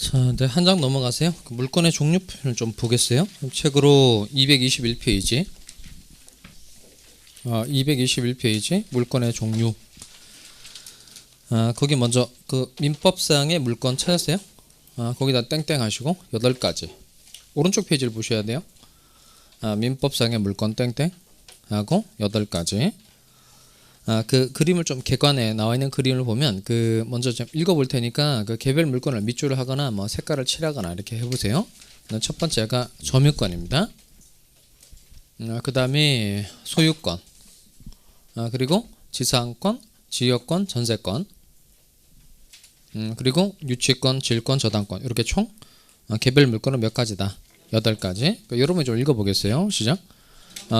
자, 이제 한 장 넘어가세요. 그 물건의 종류표를 좀 보겠어요. 책으로 221페이지. 221페이지 물건의 종류. 거기 먼저 그 민법상의 물건 찾았어요? 거기다 땡땡 하시고 8가지. 오른쪽 페이지를 보셔야 돼요. 민법상의 물건 땡땡 하고 8가지. 그 그림을 좀 객관에 나와 있는 그림을 보면 그 먼저 좀 읽어볼 테니까 그 개별 물건을 밑줄을 하거나 뭐 색깔을 칠하거나 이렇게 해보세요. 첫 번째가 점유권입니다. 그 다음에 소유권, 그리고 지상권, 지역권, 전세권, 그리고 유치권, 질권, 저당권 이렇게 총 개별 물건은 몇 가지다? 8가지. 그러니까 여러분이 좀 읽어보겠어요. 시작.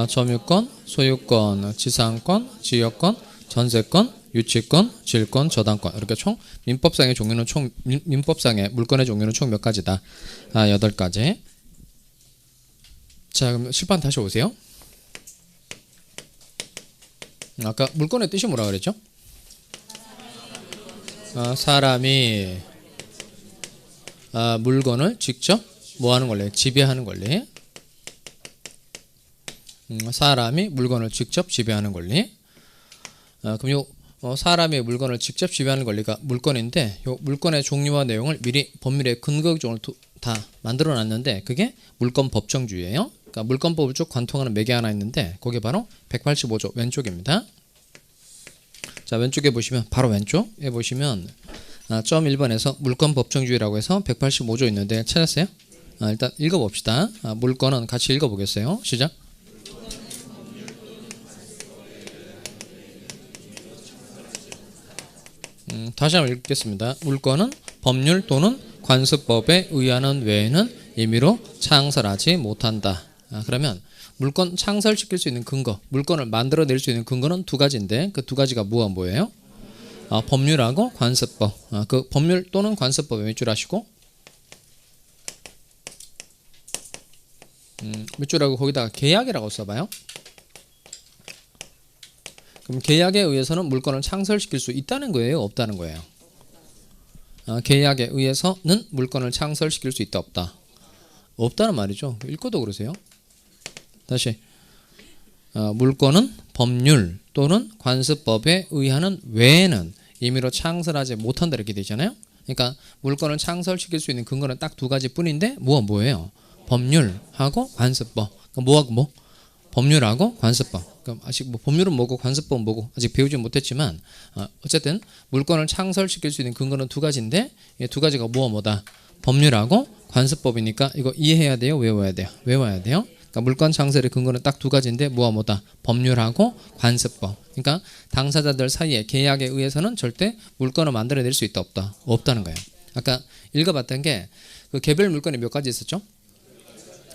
점유권, 소유권, 지상권, 지역권, 전세권, 유치권, 질권, 저당권 이렇게 총 민법상의 종류는 총 민법상의 물건의 종류는 총 몇 가지다? 8가지. 자, 그럼 실판 다시 오세요. 아까 물건의 뜻이 뭐라 그랬죠? 사람이 물건을 직접 뭐 하는 권리? 지배하는 권리. 사람이 물건을 직접 지배하는 권리. 그럼 사람이 물건을 직접 지배하는 권리가 물건인데 요 물건의 종류와 내용을 미리 법률의 근거적으로 다 만들어 놨는데 그게 물건 법정주의예요. 그러니까 물건법을 쭉 관통하는 매개 하나 있는데 그게 바로 185조 왼쪽입니다. 자, 왼쪽에 보시면 바로 왼쪽에 보시면 점 1번에서 물건 법정주의라고 해서 185조 있는데 찾았어요? 일단 읽어봅시다. 물건은 같이 읽어보겠어요. 시작. 다시 한번 읽겠습니다. 물건은 법률 또는 관습법에 의하는 외에는 임의로 창설하지 못한다. 그러면 물건 창설시킬 수 있는 근거, 물건을 만들어낼 수 있는 근거는 두 가지인데 그 두 가지가 뭐예요? 법률하고 관습법. 그 법률 또는 관습법에 몇 줄 하시고 몇 줄하고 거기다가 계약이라고 써봐요. 그럼 계약에 의해서는 물건을 창설시킬 수 있다는 거예요? 없다는 거예요? 계약에 의해서는 물건을 창설시킬 수 있다 없다? 없다는 말이죠. 읽고도 그러세요. 다시 물건은 법률 또는 관습법에 의하는 외에는 임의로 창설하지 못한다 이렇게 되잖아요. 그러니까 물건을 창설시킬 수 있는 근거는 딱 두 가지 뿐인데 뭐예요? 법률하고 관습법. 뭐하고 뭐? 법률하고 관습법. 그럼 아직 뭐 법률은 뭐고 관습법은 뭐고 아직 배우지 못했지만 어쨌든 물건을 창설시킬 수 있는 근거는 두 가지인데 이 두 가지가 뭐다? 법률하고 관습법이니까 이거 이해해야 돼요? 외워야 돼요? 외워야 돼요? 그러니까 물건 창설의 근거는 딱 두 가지인데 뭐다? 법률하고 관습법. 그러니까 당사자들 사이에 계약에 의해서는 절대 물건을 만들어낼 수 있다 없다? 없다는 거예요. 아까 읽어봤던 게 그 개별 물건이 몇 가지 있었죠?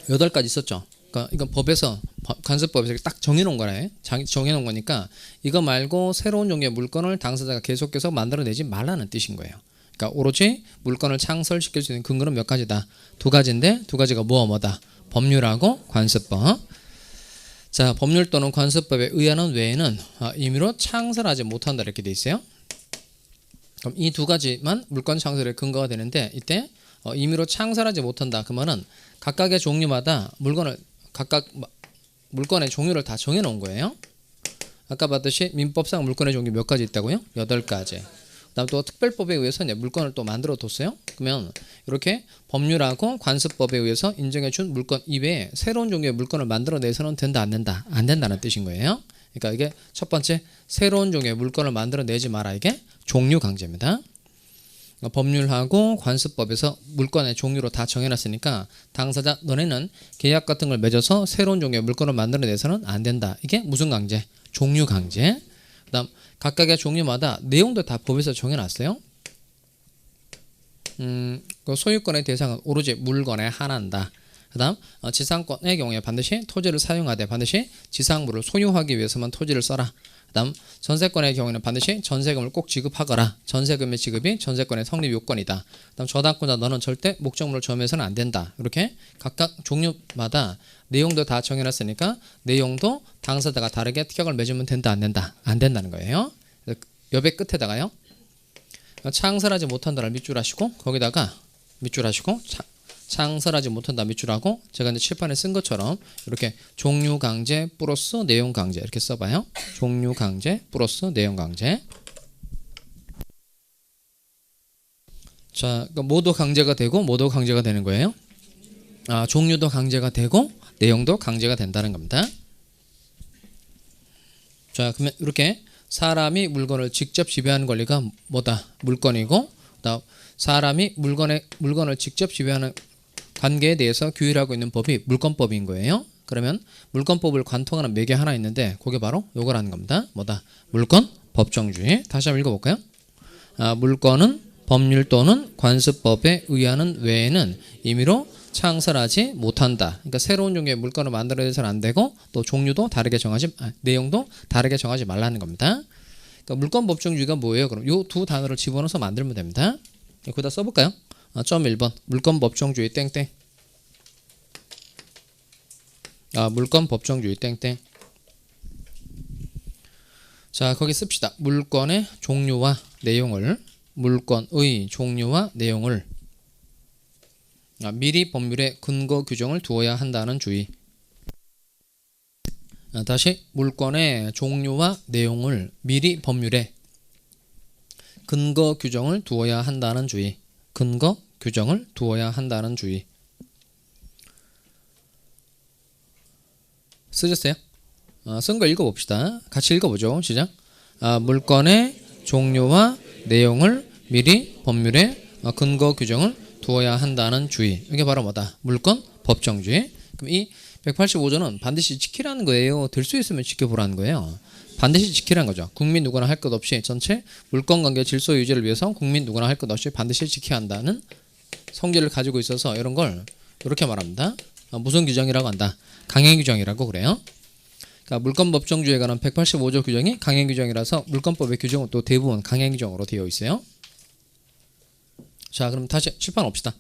8가지 있었죠. 그러니까 이건 법에서 관습법에서 딱 정해놓은 거래. 정해놓은 거니까 이거 말고 새로운 종류의 물건을 당사자가 계속해서 만들어내지 말라는 뜻인 거예요. 그러니까 오로지 물건을 창설시킬 수 있는 근거는 몇 가지다? 두 가지인데 두 가지가 뭐다? 법률하고 관습법. 자, 법률 또는 관습법에 의하는 외에는 임의로 창설하지 못한다 이렇게 돼 있어요. 그럼 이 두 가지만 물건 창설의 근거가 되는데 이때 임의로 창설하지 못한다. 그러면은 각각의 종류마다 각각 물건의 종류를 다 정해놓은 거예요. 아까 봤듯이 민법상 물건의 종류 몇 가지 있다고요? 8가지. 그다음 또 특별법에 의해서 이제 물건을 또 만들어 뒀어요. 그러면 이렇게 법률하고 관습법에 의해서 인정해준 물건 이외에 새로운 종류의 물건을 만들어내서는 된다 안 된다? 안 된다는 뜻인 거예요. 그러니까 이게 첫 번째 새로운 종류의 물건을 만들어내지 마라. 이게 종류 강제입니다. 법률하고 관습법에서 물건의 종류로 다 정해놨으니까 당사자 너네는 계약 같은 걸 맺어서 새로운 종류의 물건을 만들어내서는 안 된다. 이게 무슨 강제? 종류 강제. 그 다음 각각의 종류마다 내용도 다 법에서 정해놨어요. 그 소유권의 대상은 오로지 물건에 한한다. 그 다음 지상권의 경우에 반드시 토지를 사용하되 반드시 지상물을 소유하기 위해서만 토지를 써라. 그 다음 전세권의 경우에는 반드시 전세금을 꼭 지급하거라. 전세금의 지급이 전세권의 성립 요건이다. 그 다음 저당권자 너는 절대 목적물을 점유해서는 안 된다. 이렇게 각각 종류마다 내용도 다 정해놨으니까 내용도 당사자가 다르게 특약을 맺으면 된다 안 된다? 안 된다는 거예요. 옆에 끝에다가요 창설하지 못한다를 밑줄 하시고 거기다가 밑줄 하시고 창설하지 못한다 밑줄 하고 제가 이제 칠판에 쓴 것처럼 이렇게 종류 강제 플러스 내용 강제 이렇게 써봐요. 종류 강제 플러스 내용 강제. 자, 그러니까 뭐도 강제가 되고 뭐도 강제가 되는 거예요. 종류도 강제가 되고 내용도 강제가 된다는 겁니다. 자, 그러면 이렇게 사람이 물건을 직접 지배하는 권리가 뭐다? 물건이고, 그다음 사람이 물건을 직접 지배하는 관계에 대해서 규율하고 있는 법이 물권법인 거예요. 그러면 물권법을 관통하는 매개 하나 있는데 그게 바로 요거라는 겁니다. 뭐다? 물권 법정주의. 다시 한번 읽어볼까요? 물권은 법률 또는 관습법에 의하는 외에는 임의로 창설하지 못한다. 그러니까 새로운 종류의 물건을 만들어내서는 안 되고 또 종류도 다르게 내용도 다르게 정하지 말라는 겁니다. 그러니까 물권 법정주의가 뭐예요? 그럼 요 두 단어를 집어넣어서 만들면 됩니다. 거기다 써볼까요? 점 1번 물권 법정주의 땡땡. 물권 법정주의 땡땡. 자, 거기 씁시다. 물권의 종류와 내용을 물권의 종류와 내용을 미리 법률에 근거 규정을 두어야 한다는 주의. 다시 물권의 종류와 내용을 미리 법률에 근거 규정을 두어야 한다는 주의. 근거 규정을 두어야 한다는 주의. 쓰셨어요? 쓴 거 읽어봅시다. 같이 읽어보죠. 시작. 물권의 종류와 내용을 미리 법률에 근거 규정을 두어야 한다는 주의. 이게 바로 뭐다? 물권 법정주의. 그럼 이 185조는 반드시 지키라는 거예요. 될 수 있으면 지켜보라는 거예요. 반드시 지키라는 거죠. 국민 누구나 할 것 없이 전체 물권관계 질서 유지를 위해서 국민 누구나 할 것 없이 반드시 지켜야 한다는 성질을 가지고 있어서 이런 걸 이렇게 말합니다. 무슨 규정이라고 한다? 강행 규정이라고 그래요. 그러니까 물권 법정주의에 관한 185조 규정이 강행 규정이라서 물권법의 규정은 또 대부분 강행 규정으로 되어 있어요. 자, 그럼 다시 칠판 옵시다.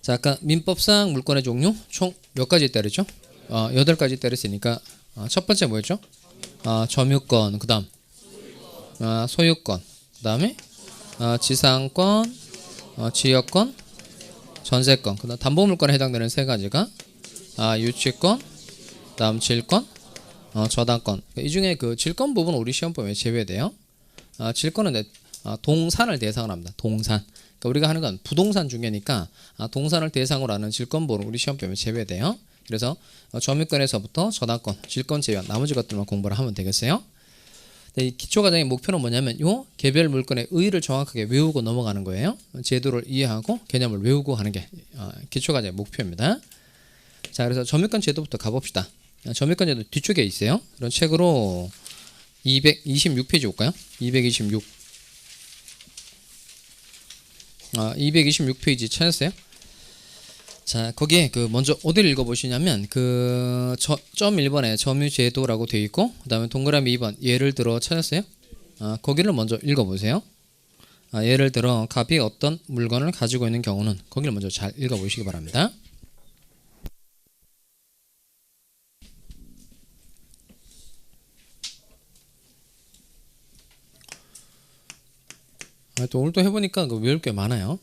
자, 아까 민법상 물권의 종류 총 몇 가지 있다 그랬죠? 8가지 있다 그랬으니까 첫 번째 뭐였죠? 점유권, 그 다음 소유권, 그 다음에 지상권, 지역권, 전세권, 그 다음 담보물권에 해당되는 세 가지가 유치권, 그 다음 질권, 저당권. 이 중에 그 질권 부분은 우리 시험범위에 제외돼요. 질권은 동산을 대상으로 합니다. 동산. 그러니까 우리가 하는 건 부동산 중개니까 동산을 대상으로 하는 질권부는 우리 시험범위에 제외돼요. 그래서 점유권에서부터 저당권, 질권 제외한 나머지 것들만 공부를 하면 되겠어요. 이 기초과정의 목표는 뭐냐면 요 개별 물건의 의의를 정확하게 외우고 넘어가는 거예요. 제도를 이해하고 개념을 외우고 하는 게 기초과정의 목표입니다. 자, 그래서 점유권 제도부터 가봅시다. 점유권 제도 뒤쪽에 있어요. 이런 책으로 226페이지 볼까요? 226. 226페이지 찾았어요? 자, 거기에 그 먼저 어디를 읽어보시냐면 점 1번에 점유제도라고 되어 있고 그 다음에 동그라미 2번 예를 들어 찾았어요? 거기를 먼저 읽어보세요. 예를 들어 갑이 어떤 물건을 가지고 있는 경우는 거기를 먼저 잘 읽어보시기 바랍니다. 또 오늘 또 해보니까 외울 게 많아요.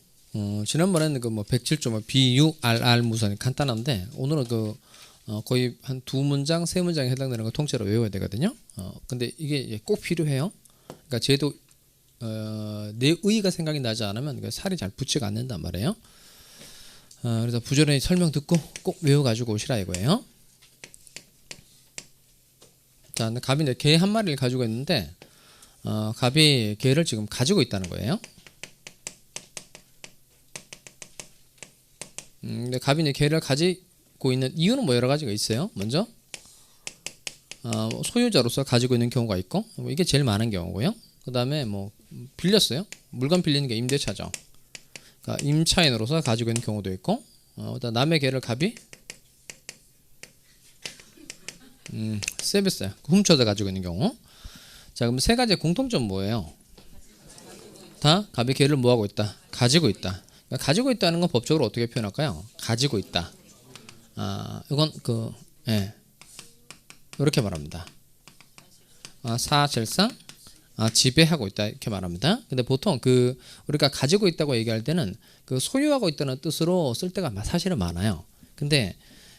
지난번에는 그 107조 비유 RR 무선 간단한데 오늘은 거의 한 2문장, 3문장에 해당되는 거 통째로 외워야 되거든요. 근데 이게 꼭 필요해요. 그러니까 제도 내 의의가 생각이 나지 않으면 살이 잘 붙지가 않는단 말이에요. 그래서 부지런히 설명 듣고 꼭 외워가지고 오시라 이거예요. 자, 갑이 이제 개 한 마리를 가지고 있는데 갑이 개를 지금 가지고 있다는 거예요. 근데 갑이 이제 개를 가지고 있는 이유는 여러 가지가 있어요. 먼저 소유자로서 가지고 있는 경우가 있고 이게 제일 많은 경우고요. 그 다음에 빌렸어요. 물건 빌리는 게 임대차죠. 그러니까 임차인으로서 가지고 있는 경우도 있고 그다음 남의 개를 갑이 세뱃어요. 훔쳐서 가지고 있는 경우. 자, 그럼 세 가지의 공통점 뭐예요? 다 갑이 개를 뭐하고 있다? 가지고 있다. 그러니까 가지고 있다는 건 법적으로 어떻게 표현할까요? 가지고 있다. 이건 이렇게 말합니다. 사실상 지배하고 있다 이렇게 말합니다. 근데 보통 그 우리가 가지고 있다고 얘기할 때는 그 소유하고 있다는 뜻으로 쓸 때가 사실은 많아요. 근데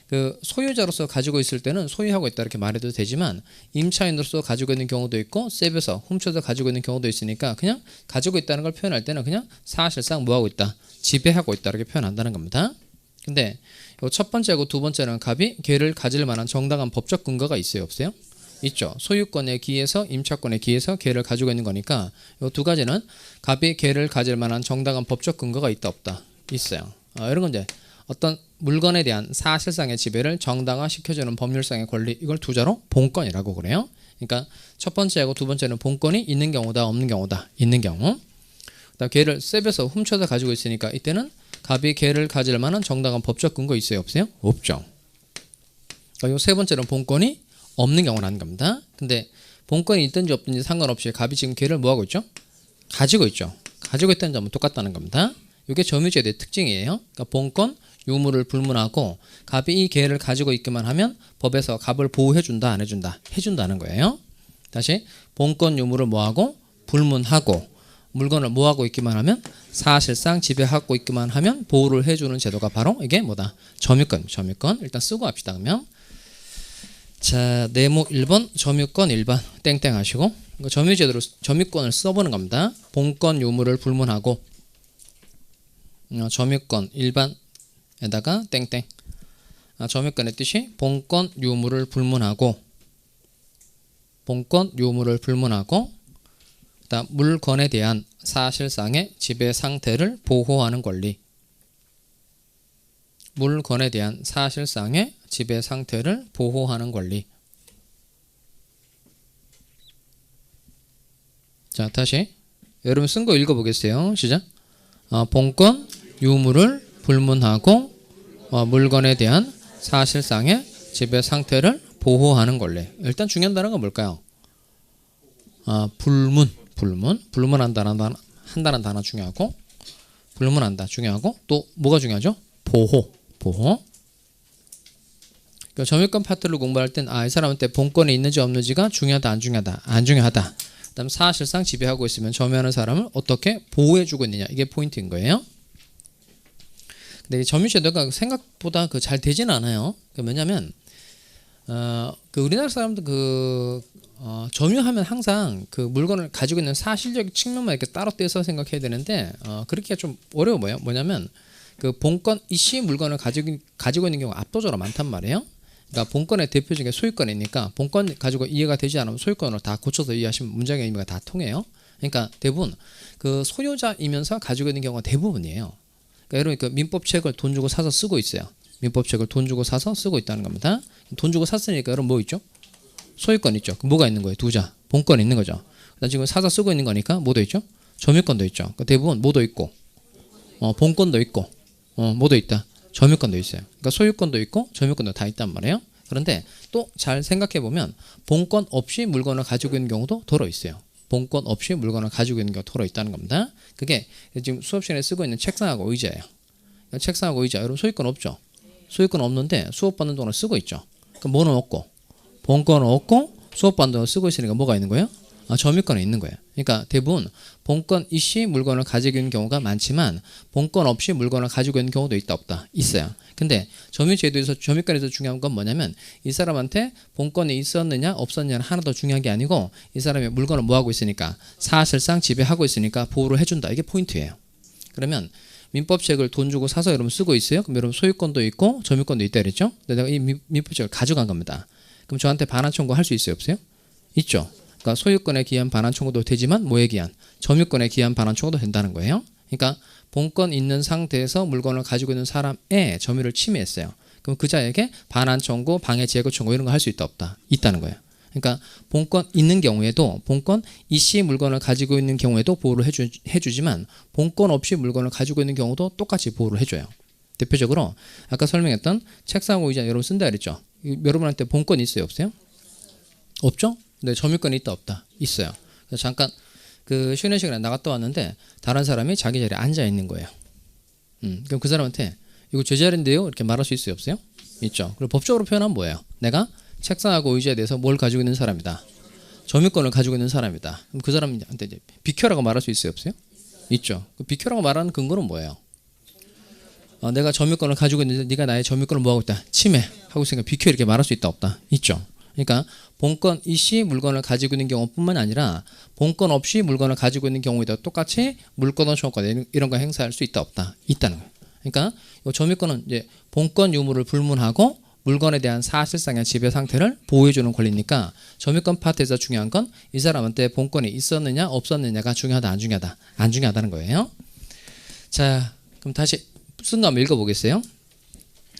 그 소유자로서 가지고 있을 때는 소유하고 있다 이렇게 말해도 되지만 임차인으로서 가지고 있는 경우도 있고 세입에서 훔쳐서 가지고 있는 경우도 있으니까 그냥 가지고 있다는 걸 표현할 때는 그냥 사실상 뭐하고 있다? 지배하고 있다 이렇게 표현한다는 겁니다. 근데 첫 번째하고 두 번째는 갑이 개를 가질 만한 정당한 법적 근거가 있어요? 없어요? 있죠. 소유권에 기해서 임차권에 기해서 개를 가지고 있는 거니까 이 두 가지는 갑이 개를 가질 만한 정당한 법적 근거가 있다 없다? 있어요. 이런 건 이제 어떤 물건에 대한 사실상의 지배를 정당화시켜주는 법률상의 권리 이걸 두자로 본권이라고 그래요. 그러니까 첫 번째하고 두 번째는 본권이 있는 경우다 없는 경우다 있는 경우 그다음 개를 세입에서 훔쳐서 가지고 있으니까 이때는 갑이 개를 가질 만한 정당한 법적 근거 있어요 없어요? 없죠. 그리고 세 번째는 본권이 없는 경우라는 겁니다. 근데 본권이 있든지 없든지 상관없이 갑이 지금 개를 뭐하고 있죠? 가지고 있죠. 가지고 있다는 점은 똑같다는 겁니다. 이게 점유죄의 특징이에요. 그러니까 본권, 유무를 불문하고 갑이 이 개를 가지고 있기만 하면 법에서 갑을 보호해준다 안 해준다? 해준다는 거예요. 다시 본권, 유무를 뭐하고? 불문하고 물건을 뭐하고 있기만 하면 사실상 지배하고 있기만 하면 보호를 해주는 제도가 바로 이게 뭐다? 점유권. 일단 쓰고 합시다. 그러면 자 네모 1번 점유권 1번 땡땡 하시고 점유제도로 점유권을 써보는 겁니다. 본권 유무를 불문하고 점유권 일반에다가 땡땡 점유권의 뜻이 본권 유무를 불문하고 그다음 물건에 대한 사실상의 지배 상태를 보호하는 권리 물건에 대한 사실상의 지배 상태를 보호하는 권리. 자 다시 여러분 쓴 거 읽어보겠어요. 시작. 본권 유무를 불문하고 물건에 대한 사실상의 지배 상태를 보호하는 권리. 일단 중요한 단어가 뭘까요? 불문한다는 단어 중요하고 불문한다 중요하고 또 뭐가 중요하죠? 보호. 그러니까 점유권 파트를 공부할 땐 이 사람한테 본권이 있는지 없는지가 중요하다 안 중요하다. 그다음 사실상 지배하고 있으면 점유하는 사람을 어떻게 보호해주고 있느냐 이게 포인트인 거예요. 근데 점유제도가 생각보다 잘 되진 않아요. 왜냐하면 그 우리나라 사람들 점유하면 항상 그 물건을 가지고 있는 사실적 측면만 이렇게 따로 떼서 생각해야 되는데 그렇게 좀 어려워요. 뭐냐면 그 본권 이씨 물건을 가지고 있는 경우가 압도적으로 많단 말이에요. 그러니까 본권의 대표 중에 소유권이니까 본권 가지고 이해가 되지 않으면 소유권으로 다 고쳐서 이해하시면 문장의 의미가 다 통해요. 그러니까 대부분 그 소유자이면서 가지고 있는 경우가 대부분이에요. 그러니까 여러분 그 민법책을 돈 주고 사서 쓰고 있어요. 민법책을 돈 주고 사서 쓰고 있다는 겁니다. 돈 주고 샀으니까 여러분 뭐 있죠? 소유권 있죠. 뭐가 있는 거예요? 두자. 본권이 있는 거죠. 그다음 지금 사서 쓰고 있는 거니까 뭐도 있죠? 점유권도 있죠. 그러니까 대부분 뭐도 있고 본권도 있고 뭐도 있다. 점유권도 있어요. 그러니까 소유권도 있고 점유권도 다 있단 말이에요. 그런데 또 잘 생각해 보면 본권 없이 물건을 가지고 있는 경우도 더러 있어요. 본권 없이 물건을 가지고 있는 경우가 더러 있다는 겁니다. 그게 지금 수업 시간에 쓰고 있는 책상하고 의자예요. 그러니까 책상하고 의자 여러분 소유권 없죠. 소유권 없는데 수업 받는 동안 쓰고 있죠. 그럼 뭐는 없고 본권은 없고 수업 받는 동안 쓰고 있으니까 뭐가 있는 거예요? 점유권이 있는 거예요. 그러니까 대부분 본권 이씨 물건을 가지고 있는 경우가 많지만 본권 없이 물건을 가지고 있는 경우도 있다 없다? 있어요. 근데 점유제도에서 점유권에서 중요한 건 뭐냐면 이 사람한테 본권이 있었느냐 없었느냐는 하나도 중요한 게 아니고 이 사람이 물건을 뭐하고 있으니까 사실상 지배하고 있으니까 보호를 해준다. 이게 포인트예요. 그러면 민법책을 돈 주고 사서 여러분 쓰고 있어요. 그럼 여러분 소유권도 있고 점유권도 있다 그랬죠? 근데 내가 이 민법책을 가져간 겁니다. 그럼 저한테 반환 청구할 수 있어요 없어요? 있죠. 그러니까 소유권에 기한 반환 청구도 되지만 뭐에 기한? 점유권에 기한 반환 청구도 된다는 거예요. 그러니까 본권 있는 상태에서 물건을 가지고 있는 사람의 점유를 침해했어요. 그럼 그자에게 반환 청구, 방해 제거 청구 이런 거 할 수 있다 없다? 있다는 거예요. 그러니까 본권 있는 경우에도 본권 이씨 물건을 가지고 있는 경우에도 보호를 해주지만 본권 없이 물건을 가지고 있는 경우도 똑같이 보호를 해줘요. 대표적으로 아까 설명했던 책상하고 의자 여러분 쓴다 그랬죠? 여러분한테 본권 있어요 없어요? 없죠? 근데 점유권이 있다 없다? 있어요. 그래서 잠깐 그 쉬는 시간에 나갔다 왔는데 다른 사람이 자기 자리에 앉아 있는 거예요. 그럼 그 사람한테 이거 제 자리인데요? 이렇게 말할 수 있어요 없어요? 있죠. 그리고 법적으로 표현하면 뭐예요? 내가 책상하고 의자에 대해서 뭘 가지고 있는 사람이다? 점유권을 가지고 있는 사람이다. 그럼 그 사람한테 이제 비켜라고 말할 수 있어요, 없어요? 있죠. 그 비켜라고 말하는 근거는 뭐예요? 내가 점유권을 가지고 있는데 네가 나의 점유권을 뭐하고 있다? 침해하고 있으니까 비켜 이렇게 말할 수 있다, 없다? 있죠. 그러니까 본권 이씨 물건을 가지고 있는 경우뿐만 아니라 본권 없이 물건을 가지고 있는 경우에도 똑같이 물권과 소유권 이런 거 행사할 수 있다, 없다? 있다는 거예요. 그러니까 이 점유권은 이제 본권 유무를 불문하고 물건에 대한 사실상의 지배 상태를 보호해주는 권리니까 점유권 파트에서 중요한 건 이 사람한테 본권이 있었느냐 없었느냐가 중요하다, 안 중요하다? 안 중요하다는 거예요. 자, 그럼 다시 쓴 거 한번 읽어보겠어요.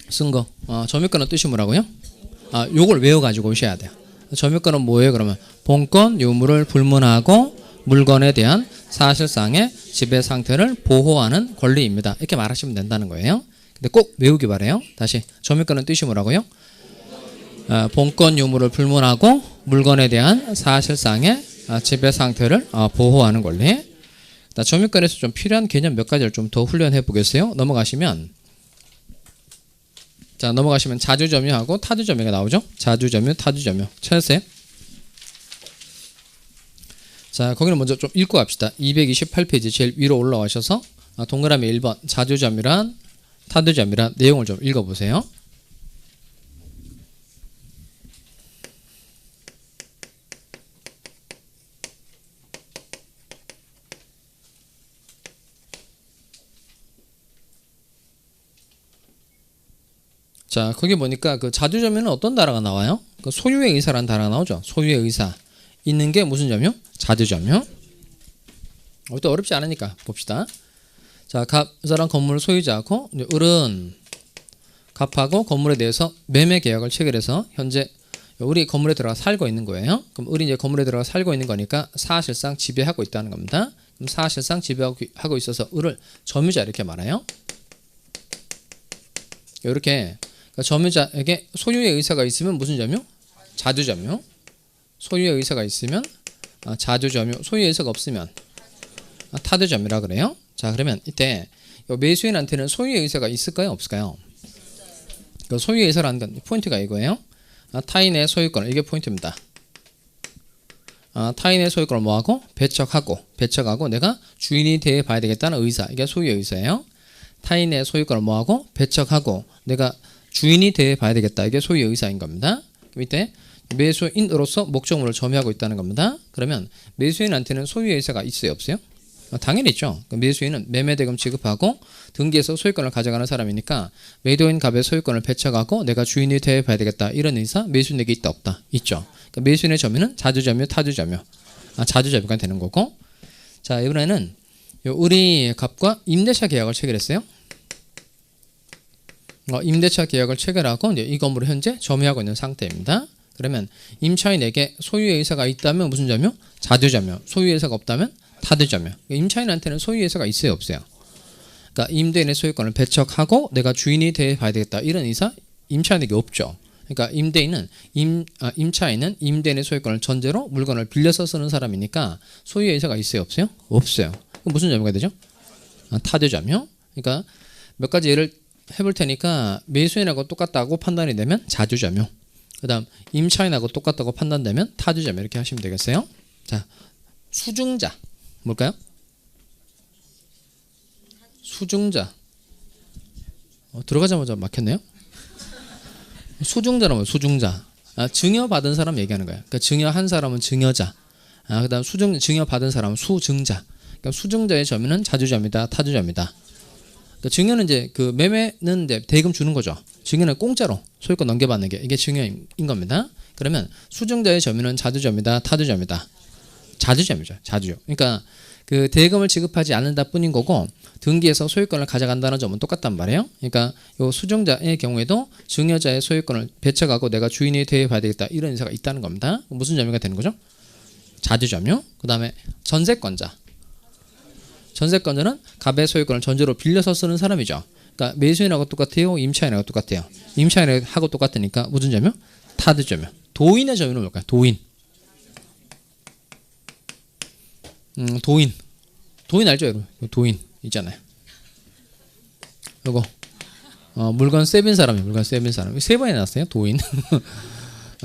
쓴 거. 점유권은 뜻이 뭐라고요? 요걸 외워가지고 오셔야 돼요. 점유권은 뭐예요? 그러면 본권 유무를 불문하고 물건에 대한 사실상의 지배 상태를 보호하는 권리입니다. 이렇게 말하시면 된다는 거예요. 근데 꼭 외우기 바래요. 다시 점유권은 뜻이 뭐라고요? 본권 유무를 불문하고 물건에 대한 사실상의 지배 상태를 보호하는 권리. 점유권에서 좀 필요한 개념 몇 가지를 좀 더 훈련해 보겠어요. 넘어가시면 자주점유하고 타주점유가 나오죠. 자주점유, 타주점유 찾았어요? 자, 거기는 먼저 좀 읽고 갑시다. 228페이지 제일 위로 올라가셔서 동그라미 1번 자주점유란 타주점유란 내용을 좀 읽어보세요. 자, 거기 보니까 그 자주점유는 어떤 단어가 나와요? 그 소유의 의사라는 단어가 나오죠. 소유의 의사. 있는 게 무슨 점유? 자주점유. 또 어렵지 않으니까 봅시다. 자, 갑사람 건물 소유자하고 을은 갑하고 건물에 대해서 매매 계약을 체결해서 현재 우리 건물에 들어가 살고 있는 거예요. 그럼 을이 이제 건물에 들어가 살고 있는 거니까 사실상 지배하고 있다는 겁니다. 그럼 사실상 지배하고 있어서 을을 점유자 이렇게 말해요. 이렇게 점유자에게 소유의 의사가 있으면 무슨 점유? 자주점유. 소유의 의사가 있으면 자주점유. 소유의 의사가 없으면 타주점유라 그래요. 자, 그러면 이때 매수인한테는 소유의 의사가 있을까요? 없을까요? 그 소유의 의사라는 건 포인트가 이거예요. 타인의 소유권, 이게 포인트입니다. 타인의 소유권을 뭐하고? 배척하고 내가 주인이 돼 봐야 되겠다는 의사, 이게 소유의 의사예요. 타인의 소유권을 뭐하고? 배척하고 내가 주인이 돼 봐야 되겠다, 이게 소유의 의사인 겁니다. 밑에 매수인으로서 목적물을 점유하고 있다는 겁니다. 그러면 매수인한테는 소유의 의사가 있어요, 없어요? 당연히 있죠. 매수인은 매매대금 지급하고 등기에서 소유권을 가져가는 사람이니까 매도인 갑의 소유권을 배척하고 내가 주인이 돼 봐야 되겠다, 이런 의사 매수인에게 있다, 없다? 있죠. 그러니까 매수인의 점유는 자주점유, 타주점유. 자주점유가 되는 거고. 자, 이번에는 우리 갑과 임대차 계약을 체결했어요. 임대차 계약을 체결하고 이제 이 건물을 현재 점유하고 있는 상태입니다. 그러면 임차인에게 소유의 의사가 있다면 무슨 점유? 자주점유. 소유의 의사가 없다면 타주점유. 임차인한테는 소유의 의사가 있어요, 없어요? 그러니까 임대인의 소유권을 배척하고 내가 주인이 돼 봐야 되겠다, 이런 의사 임차인에게 없죠. 그러니까 임차인은 임대인의 소유권을 전제로 물건을 빌려서 쓰는 사람이니까 소유의 의사가 있어요, 없어요? 없어요. 그럼 무슨 점유가 되죠? 타주점유. 그러니까 몇 가지 예를 해볼 테니까 매수인하고 똑같다고 판단이 되면 자주점유. 그 다음 임차인하고 똑같다고 판단되면 타주점유, 이렇게 하시면 되겠어요. 자, 수증자 뭘까요? 수증자. 들어가자마자 막혔네요. 수증자는 뭐예요? 수증자. 증여받은 사람 얘기하는 거예요. 그러니까 증여한 사람은 증여자. 그 다음 증여받은 사람은 수증자. 그러니까 수증자의 점유는 자주점유다, 타주점유다. 그러니까 증여는 이제 그 매매는 이제 대금 주는 거죠. 증여는 공짜로 소유권 넘겨받는 게 이게 증여인 겁니다. 그러면 수증자의 점유는 자주점유다, 타주점유다. 자주점유죠. 자주. 그러니까 그 대금을 지급하지 않는다 뿐인 거고 등기에서 소유권을 가져간다는 점은 똑같단 말이에요. 그러니까 요 수증자의 경우에도 증여자의 소유권을 배척하고 내가 주인이 돼 봐야 되겠다, 이런 의사가 있다는 겁니다. 무슨 점유가 되는 거죠? 자주점유. 그 다음에 전세권자. 전세권자는 갑의 소유권을 전제로 빌려서 쓰는 사람이죠. 그러니까 매수인하고 똑같아요, 임차인하고 똑같아요? 임차인하고 똑같으니까 무슨 점유? 타주점유. 도인의 점유는 뭘까요? 도인. 도인 알죠, 여러분? 도인 있잖아요. 요거 물건 세빈 사람이 물건 세빈 사람 세 번이나 났어요, 도인.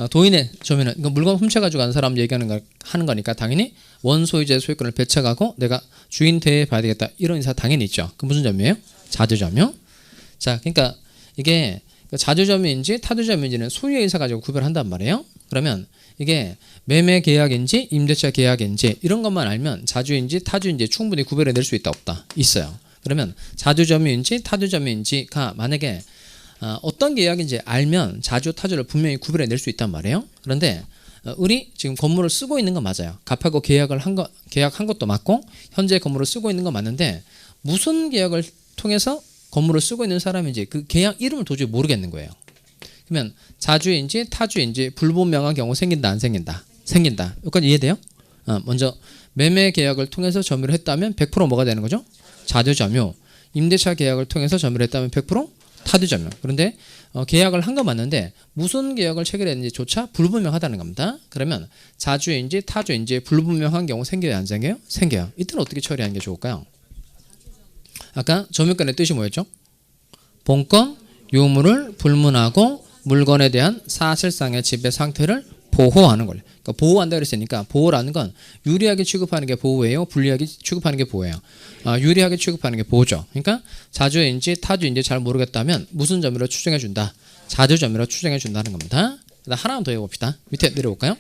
도인의 점유는 이거 물건 훔쳐가지고 간 사람 하는 거니까 당연히 원소유자의 소유권을 배척하고 내가 주인 대해봐야 되겠다 이런 의사 당연히 있죠. 그 무슨 점이에요? 자주점유. 자, 그러니까 이게 자주점유인지 타주점유인지는 소유의 의사 가지고 구별한단 말이에요. 그러면 이게 매매 계약인지 임대차 계약인지 이런 것만 알면 자주인지 타주인지 충분히 구별해 낼 수 있다 없다? 있어요. 그러면 자주점유인지 타주점유인지가 만약에 어떤 계약인지 알면 자주 타주를 분명히 구별해 낼 수 있단 말이에요. 그런데 우리 지금 건물을 쓰고 있는 건 맞아요. 갑하고 계약한 것도 맞고 현재 건물을 쓰고 있는 건 맞는데 무슨 계약을 통해서 건물을 쓰고 있는 사람인지 그 계약 이름을 도저히 모르겠는 거예요. 그러면 자주인지 타주인지 불분명한 경우 생긴다 안 생긴다? 생긴다. 여기까지 이해돼요? 먼저 매매 계약을 통해서 점유를 했다면 100% 뭐가 되는 거죠? 자주점유. 임대차 계약을 통해서 점유를 했다면 100% 타주점유. 그런데 계약을 한 건 맞는데 무슨 계약을 체결했는지조차 불분명하다는 겁니다. 그러면 자주인지 타주인지 불분명한 경우 생겨요 안 생겨요? 생겨요. 이때는 어떻게 처리하는 게 좋을까요? 아까 점유권의 뜻이 뭐였죠? 본권, 유무를 불문하고 물건에 대한 사실상의 지배 상태를 보호하는 거예요. 그러니까 보호한다 그랬으니까 보호라는 건 유리하게 취급하는 게 보호예요? 불리하게 취급하는 게 보호예요? 유리하게 취급하는 게 보호죠. 그러니까 자주인지 타주인지 잘 모르겠다면 무슨 점유로 추정해 준다? 자주점유로 추정해 준다는 겁니다. 하나만 더 해봅시다. 밑에 내려볼까요?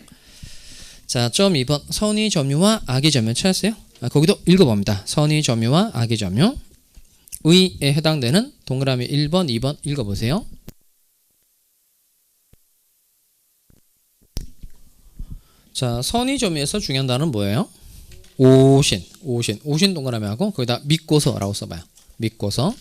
자, 점 2번 선의점유와 악의점유 찾았어요? 거기도 읽어봅니다. 선의점유와 악의점유 의에 해당되는 동그라미 1번, 2번 읽어보세요. 자, 선의점유에서 중요한 단어는 뭐예요? 오신 동그라미하고 거기다 믿고서라고 써봐요. 믿고서.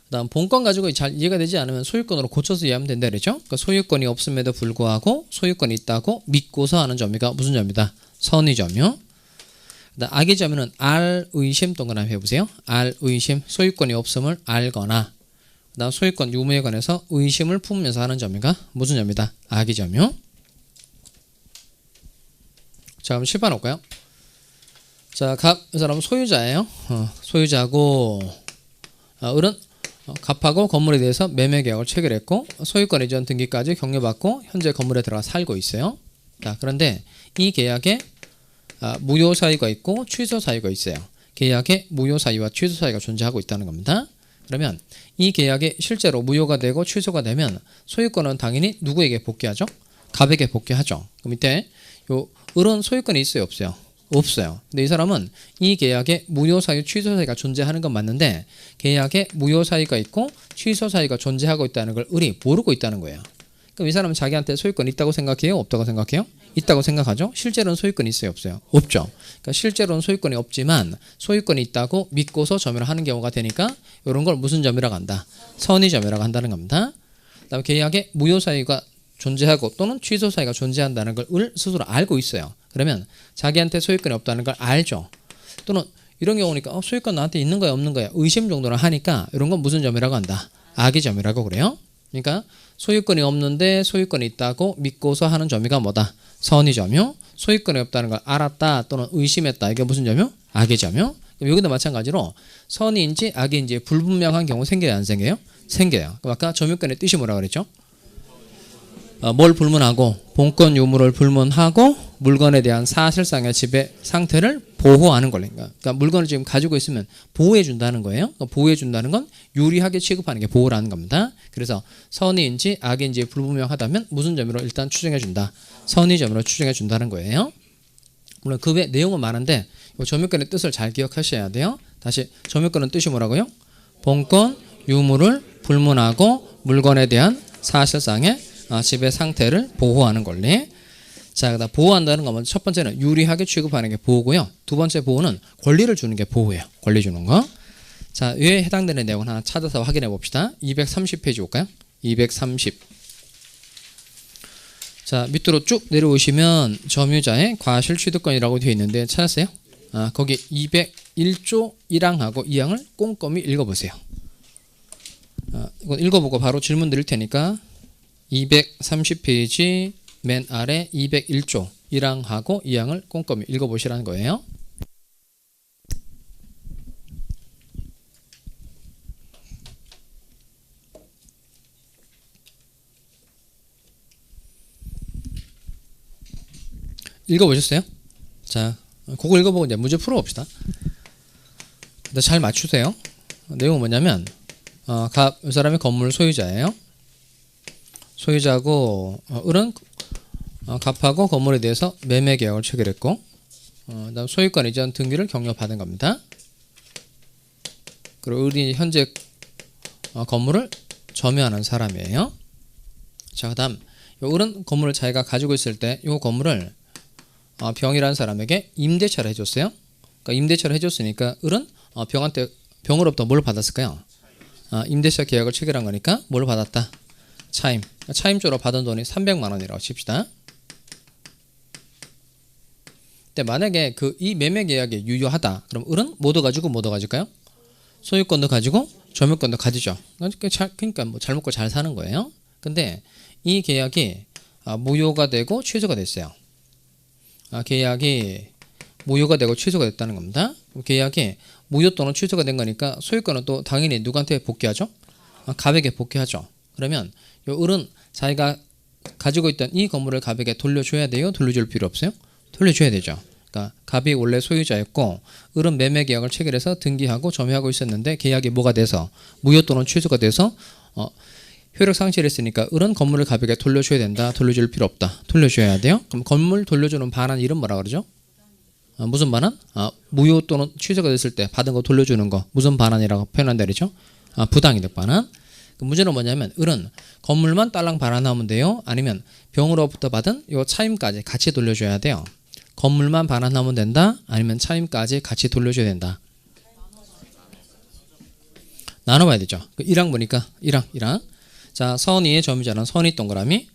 그 다음 본권 가지고 잘 이해가 되지 않으면 소유권으로 고쳐서 이해하면 된다 그랬죠? 그러니까 소유권이 없음에도 불구하고 소유권이 있다고 믿고서 하는 점유가 무슨 점이다? 선의점유. 그다음 악의점유는 알의심 동그라미 해보세요. 알의심 소유권이 없음을 알거나 그다음 소유권 유무에 관해서 의심을 품으면서 하는 점유가 무슨 점이다? 악의점유. 자, 그럼 7번 올까요? 자, 이 사람은 소유자예요. 소유자고 을은 갑하고 건물에 대해서 매매 계약을 체결했고 소유권 이전 등기까지 격려받고 현재 건물에 들어가 살고 있어요. 자, 그런데 이 계약에 무효 사유가 있고 취소 사유가 있어요. 계약에 무효 사유와 취소 사유가 존재하고 있다는 겁니다. 그러면 이 계약이 실제로 무효가 되고 취소가 되면 소유권은 당연히 누구에게 복귀하죠? 갑에게 복귀하죠. 그럼 이때 요 을은 소유권이 있어요, 없어요? 없어요. 근데 이 사람은 이 계약에 무효 사유, 취소 사유가 존재하는 건 맞는데 계약에 무효 사유가 있고 취소 사유가 존재하고 있다는 걸 을이 모르고 있다는 거예요. 그럼 이 사람은 자기한테 소유권 있다고 생각해요? 없다고 생각해요? 있다고 생각하죠? 실제로는 소유권이 있어요? 없어요? 없죠. 그러니까 실제로는 소유권이 없지만 소유권이 있다고 믿고서 점유를 하는 경우가 되니까 이런 걸 무슨 점유라고 한다? 선의점유라고 한다는 겁니다. 그다음에 계약에 무효 사유가 존재하고 또는 취소 사유가 존재한다는 걸 을 스스로 알고 있어요. 그러면 자기한테 소유권이 없다는 걸 알죠. 또는 이런 경우니까 소유권 나한테 있는 거야 없는 거야 의심 정도는 하니까 이런 건 무슨 점이라고 한다? 악의점이라고 그래요. 그러니까 소유권이 없는데 소유권이 있다고 믿고서 하는 점유가 뭐다? 선의점유. 소유권이 없다는 걸 알았다 또는 의심했다. 이게 무슨 점유? 악의점유. 여기도 마찬가지로 선의인지 악의인지 불분명한 경우 생겨요 안 생겨요? 생겨요. 그럼 아까 점유권의 뜻이 뭐라고 그랬죠? 뭘 불문하고 본권 유무를 불문하고 물건에 대한 사실상의 지배 상태를 보호하는 거예요. 그러니까 물건을 지금 가지고 있으면 보호해 준다는 거예요. 그러니까 보호해 준다는 건 유리하게 취급하는 게 보호라는 겁니다. 그래서 선의인지 악의인지 불분명하다면 무슨 점으로 일단 추정해 준다. 선의점으로 추정해 준다는 거예요. 물론 그 외 내용은 많은데 점유권의 뜻을 잘 기억하셔야 돼요. 다시 점유권은 뜻이 뭐라고요? 본권 유무를 불문하고 물건에 대한 사실상의 지배 상태를 보호하는 권리. 자, 그다음 보호한다는 거 먼저 첫 번째는 유리하게 취급하는 게 보호고요. 두 번째 보호는 권리를 주는 게 보호예요. 권리 주는 거. 자, 위에 해당되는 내용을 하나 찾아서 확인해 봅시다. 230페이지 볼까요? 230. 자, 밑으로 쭉 내려오시면 점유자의 과실 취득권이라고 되어 있는데 찾았어요? 거기 201조 1항하고 2항을 꼼꼼히 읽어보세요. 이거 읽어보고 바로 질문 드릴 테니까 230페이지 맨 아래 201조 1항하고 2항을 꼼꼼히 읽어보시라는 거예요. 읽어보셨어요? 자, 그거 읽어보고 이제 문제 풀어봅시다. 근데 잘 맞추세요. 내용은 뭐냐면 이 사람이 건물 소유자예요. 소유자고 을은 갑하고 건물에 대해서 매매 계약을 체결했고 그다음 소유권 이전 등기를 격려받은 겁니다. 그리고 을이 현재 건물을 점유하는 사람이에요. 자, 그다음 을은 건물을 자기가 가지고 있을 때 이 건물을 병이라는 사람에게 임대차를 해줬어요. 그러니까 임대차를 해줬으니까 을은 병으로부터 뭘 받았을까요? 임대차 계약을 체결한 거니까 뭘 받았다? 차임. 차임조로 받은 돈이 300만 원이라고 칩시다. 근데 만약에 이 매매 계약이 유효하다. 그럼 을은 뭐도 가지고 뭐도 가질까요? 소유권도 가지고 점유권도 가지죠. 그러니까 뭐 잘 먹고 잘 사는 거예요. 근데 이 계약이 무효가 되고 취소가 됐어요. 계약이 무효가 되고 취소가 됐다는 겁니다. 계약이 무효 또는 취소가 된 거니까 소유권은 또 당연히 누구한테 복귀하죠? 갑에게 복귀하죠. 그러면 요 을은 자기가 가지고 있던 이 건물을 갑에게 돌려줘야 돼요? 돌려줄 필요 없어요? 돌려줘야 되죠. 그러니까 갑이 원래 소유자였고 을은 매매 계약을 체결해서 등기하고 점유하고 있었는데 계약이 뭐가 돼서 무효 또는 취소가 돼서 효력 상실했으니까 을은 건물을 갑에게 돌려줘야 된다. 돌려줄 필요 없다. 돌려줘야 돼요. 그럼 건물 돌려주는 반환 이름 뭐라 그러죠? 무슨 반환? 무효 또는 취소가 됐을 때 받은 거 돌려주는 거 무슨 반환이라고 표현한다 그러죠? 부당이득 반환. 그 문제는 뭐냐면 을은 건물만 딸랑 반환하면 돼요? 아니면 병으로부터 받은 요 차임까지 같이 돌려줘야 돼요? 건물만 반환하면 된다? 아니면 차임까지 같이 돌려줘야 된다? 나눠봐야 되죠. 1항 보니까 1항. 자, 선의의 점유자는 선의 동그라미.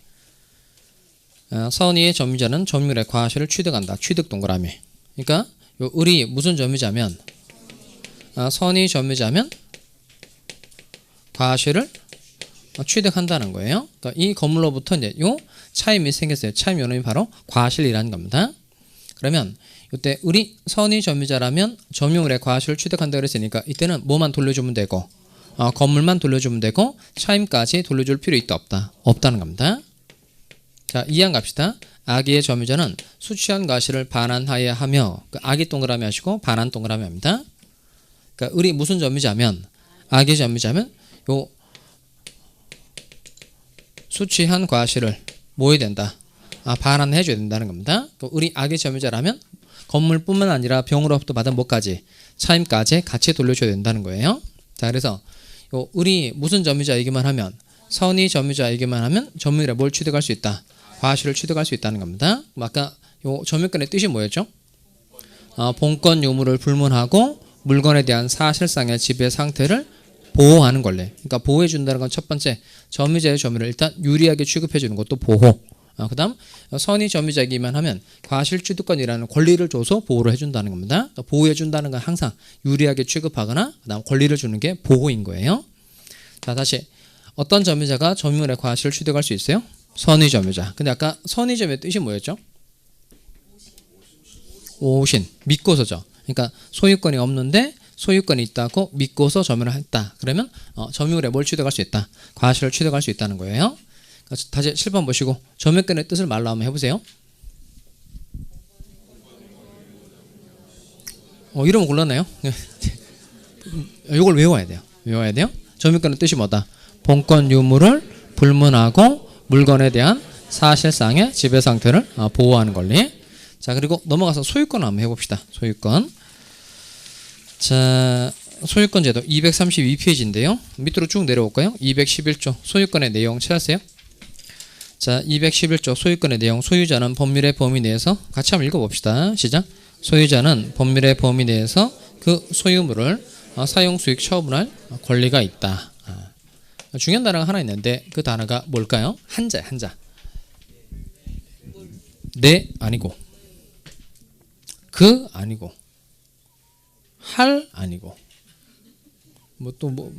선의의 점유자는 점유물의 과실을 취득한다. 취득 동그라미. 그러니까 요 을이 무슨 점유자면 선의 점유자면 과실을 취득한다는 거예요. 그러니까 이 건물로부터 이제 요 차임이 생겼어요. 차임 요놈이 바로 과실이라는 겁니다. 그러면 이때 을이 선의 점유자라면 점유물의 과실을 취득한다 그랬으니까 이때는 뭐만 돌려주면 되고 건물만 돌려주면 되고 차임까지 돌려줄 필요 있다 없다? 없다는 겁니다. 자, 2항 갑시다. 악의의 점유자는 수취한 과실을 반환하여야 하며 악의 동그라미 하시고 반환 동그라미 합니다. 그러니까 을이 무슨 점유자면 악의 점유자면 요 수취한 과실을 뭐 해야 된다? 반환해 줘야 된다는 겁니다. 을이 악의 점유자라면 건물뿐만 아니라 병으로부터 받은 뭐까지? 차임까지 같이 돌려줘야 된다는 거예요. 자, 그래서 요 을이 무슨 점유자이기만 하면 선의 점유자이기만 하면 점유물에 뭘 취득할 수 있다? 과실을 취득할 수 있다는 겁니다. 아까 요 점유권의 뜻이 뭐였죠? 본권 유무를 불문하고 물건에 대한 사실상의 지배 상태를 보호하는 권리. 그러니까 보호해 준다는 건 첫 번째 점유자의 점유를 일단 유리하게 취급해 주는 것도 보호. 그 다음 선의 점유자이기만 하면 과실 취득권이라는 권리를 줘서 보호를 해준다는 겁니다. 그러니까 보호해 준다는 건 항상 유리하게 취급하거나 그 다음 권리를 주는 게 보호인 거예요. 자, 다시 어떤 점유자가 점유물의 과실을 취득할 수 있어요? 선의 점유자. 근데 아까 선의 점유의 뜻이 뭐였죠? 오신, 믿고서죠. 그러니까 소유권이 없는데 소유권이 있다고 믿고서 점유를 했다. 그러면 점유물에 뭘 취득할 수 있다? 과실을 취득할 수 있다는 거예요. 다시 7번 보시고 점유권의 뜻을 말로 한번 해보세요. 이러면 곤란해요. 이걸 외워야 돼요. 점유권의 뜻이 뭐다? 본권 유무를 불문하고 물건에 대한 사실상의 지배 상태를 보호하는 권리. 자, 그리고 넘어가서 소유권 한번 해봅시다. 소유권. 자, 소유권 제도 232페이지인데요. 밑으로 쭉 내려올까요? 211조 소유권의 내용 찾았어요? 자, 211조 소유권의 내용. 소유자는 법률의 범위 내에서 같이 한번 읽어봅시다. 시작. 소유자는 법률의 범위 내에서 그 소유물을 사용 수익 처분할 권리가 있다. 중요한 단어가 하나 있는데 그 단어가 뭘까요? 한자야, 한자. 네 아니고 그 아니고 할 아니고 뭐 또 뭐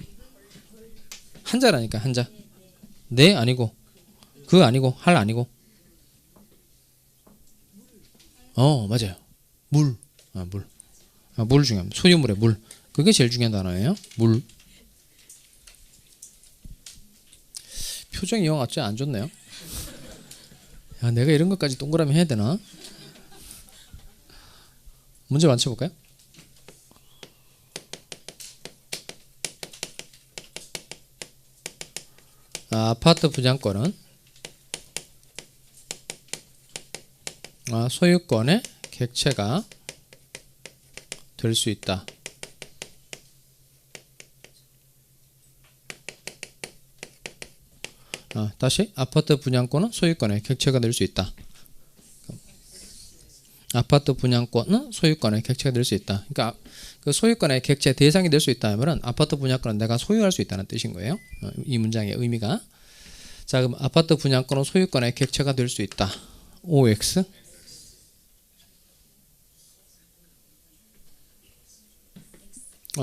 한자라니까 한자. 네 아니고 그 아니고 할 아니고 맞아요. 물. 물 중요합니다. 소유물의 물. 그게 제일 중요한 단어예요. 물. 표정이 영 어째 안 좋네요. 야, 내가 이런 것까지 동그라미 해야 되나? 문제 맞춰볼까요? 아파트 분양권은 소유권의 객체가 될 수 있다. 다시 아파트 분양권은 소유권의 객체가 될 수 있다. 아파트 분양권은 소유권의 객체가 될 수 있다. 그러니까 그 소유권의 객체 대상이 될 수 있다 하면은 아파트 분양권은 내가 소유할 수 있다는 뜻인 거예요. 이 문장의 의미가. 자, 그럼 아파트 분양권은 소유권의 객체가 될 수 있다. OX.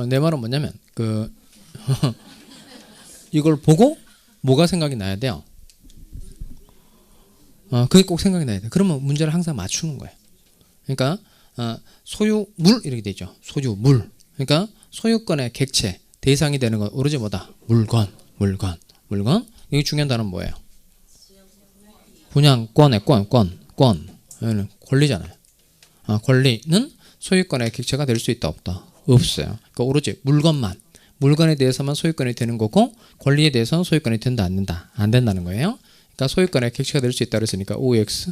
내 말은 뭐냐면 이걸 보고 뭐가 생각이 나야 돼요? 그게 꼭 생각이 나야 돼. 그러면 문제를 항상 맞추는 거예요. 그러니까 소유물 이렇게 되죠. 소유물. 그러니까 소유권의 객체 대상이 되는 건 오로지 뭐다? 물건. 여기 중요한 단어는 뭐예요? 분양권의 권. 여기는 권리잖아요. 권리는 소유권의 객체가 될 수 있다 없다? 없어요. 그러니까 오로지 물건에 대해서만 소유권이 되는 거고 권리에 대해서는 소유권이 된다 안 된다? 안 된다는 거예요. 그러니까 소유권의 객체가 될 수 있다 그랬으니까 OX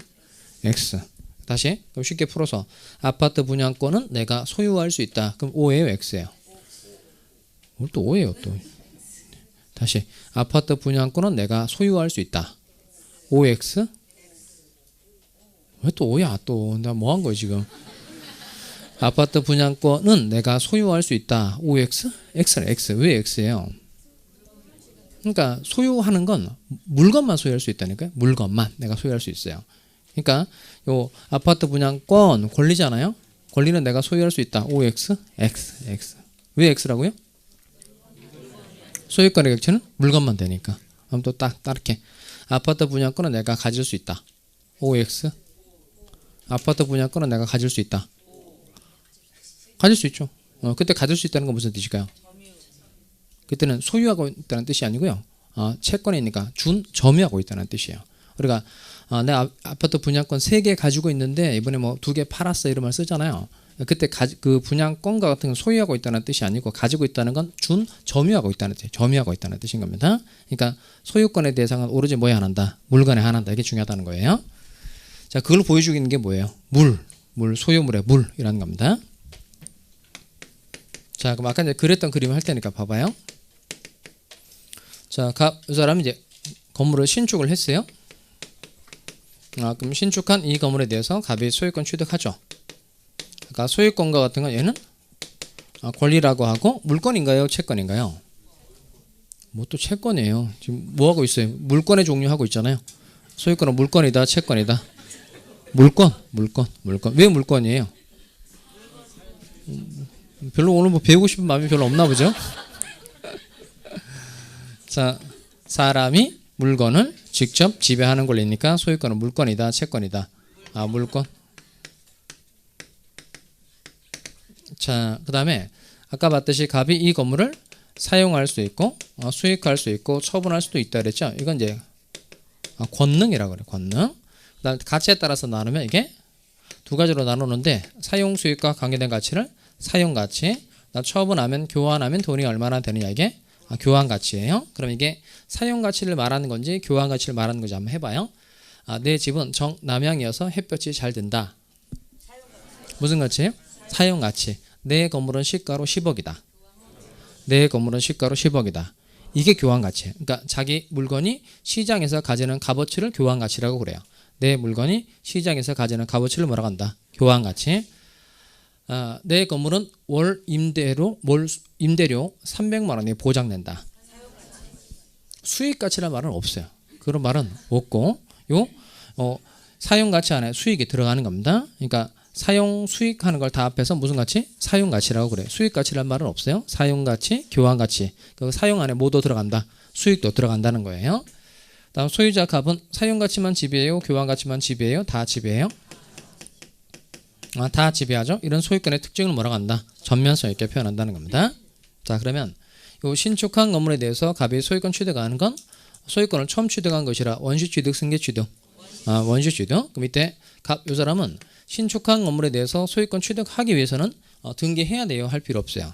X. 다시 그럼 쉽게 풀어서 아파트 분양권은 내가 소유할 수 있다. 그럼 O예요, X예요? 뭘 또 O예요 또. 다시 아파트 분양권은 내가 소유할 수 있다. OX? 왜 또 O야 또. 나 뭐 한 거야 지금. 아파트 분양권은 내가 소유할 수 있다. OX? X는 X. 왜 X예요? 그러니까 소유하는 건 물건만 소유할 수 있다니까요. 물건만 내가 소유할 수 있어요. 그러니까 요 아파트 분양권 권리잖아요. 권리는 내가 소유할 수 있다. OX? X. 왜 X라고요? 소유권의 객체는 물건만 되니까. 그럼 또 딱 이렇게 아파트 분양권은 내가 가질 수 있다. OX. 아파트 분양권은 내가 가질 수 있다. 가질 수 있죠. 그때 가질 수 있다는 건 무슨 뜻일까요? 그때는 소유하고 있다는 뜻이 아니고요. 채권이니까 점유하고 있다는 뜻이에요. 우리가 내 아파트 분양권 3개 가지고 있는데 이번에 뭐 2개 팔았어 이런 말 쓰잖아요. 그때 그 분양권과 같은 건 소유하고 있다는 뜻이 아니고 가지고 있다는 건 점유하고 있다는 뜻, 점유하고 있다는 뜻인 겁니다. 그러니까 소유권의 대상은 오로지 뭐에 한한다? 물건에 한한다. 이게 중요하다는 거예요. 자, 그걸 보여주는 게 뭐예요? 소유물의 물이라는 겁니다. 자, 그럼 아까 이제 그랬던 그림을 할 테니까 봐봐요. 자, 이 사람이 이제 건물을 신축을 했어요. 그럼 신축한 이 건물에 대해서 갑이 소유권 취득하죠. 그러니까 소유권과 같은 건 얘는 권리라고 하고 물건인가요? 채권인가요? 뭐 또 채권이에요. 지금 뭐 하고 있어요? 물건의 종류 하고 있잖아요. 소유권은 물건이다, 채권이다. 물건. 왜 물건이에요? 별로 오늘 뭐 배우고 싶은 마음이 별로 없나 보죠? 자, 사람이 물건을 직접 지배하는 권리니까 소유권은 물건이다, 채권이다. 물건. 자, 그 다음에 아까 봤듯이 갑이 이 건물을 사용할 수 있고 수익할 수 있고 처분할 수도 있다 그랬죠. 이건 이제 권능이라고 그래요. 권능. 그 다음에 가치에 따라서 나누면 이게 두 가지로 나누는데 사용 수익과 관계된 가치를 사용가치, 처분하면 교환하면 돈이 얼마나 되느냐 이게 교환가치예요. 그럼 이게 사용가치를 말하는 건지 교환가치를 말하는 건지 한번 해봐요. 내 집은 정남향이어서 햇볕이 잘 든다. 무슨 가치예요? 사용가치. 내 건물은 시가로 10억이다. 내 건물은 시가로 10억이다. 이게 교환가치예요. 그러니까 자기 물건이 시장에서 가지는 값어치를 교환가치라고 그래요. 내 물건이 시장에서 가지는 값어치를 뭐라고 한다? 교환가치. 내 건물은 월 임대료 300만 원이 보장된다. 수익가치라는 말은 없어요. 그런 말은 없고 사용가치 안에 수익이 들어가는 겁니다. 그러니까 사용 수익하는 걸 다 합해서 무슨 가치? 사용가치라고 그래요. 수익가치라는 말은 없어요. 사용가치, 교환가치. 그 사용 안에 뭐도 들어간다. 수익도 들어간다는 거예요. 다음 소유자 갑은 사용가치만 지배해요? 교환가치만 지배해요? 다 지배해요? 다 지배하죠. 이런 소유권의 특징을 뭐라고 한다? 전면성 있게 표현한다는 겁니다. 자, 그러면 이 신축한 건물에 대해서 갑이 소유권 취득하는 건 소유권을 처음 취득한 것이라 원시 취득, 승계 취득. 원시 취득. 그럼 이때 갑 요 사람은 신축한 건물에 대해서 소유권 취득하기 위해서는 등기해야 돼요? 할 필요 없어요?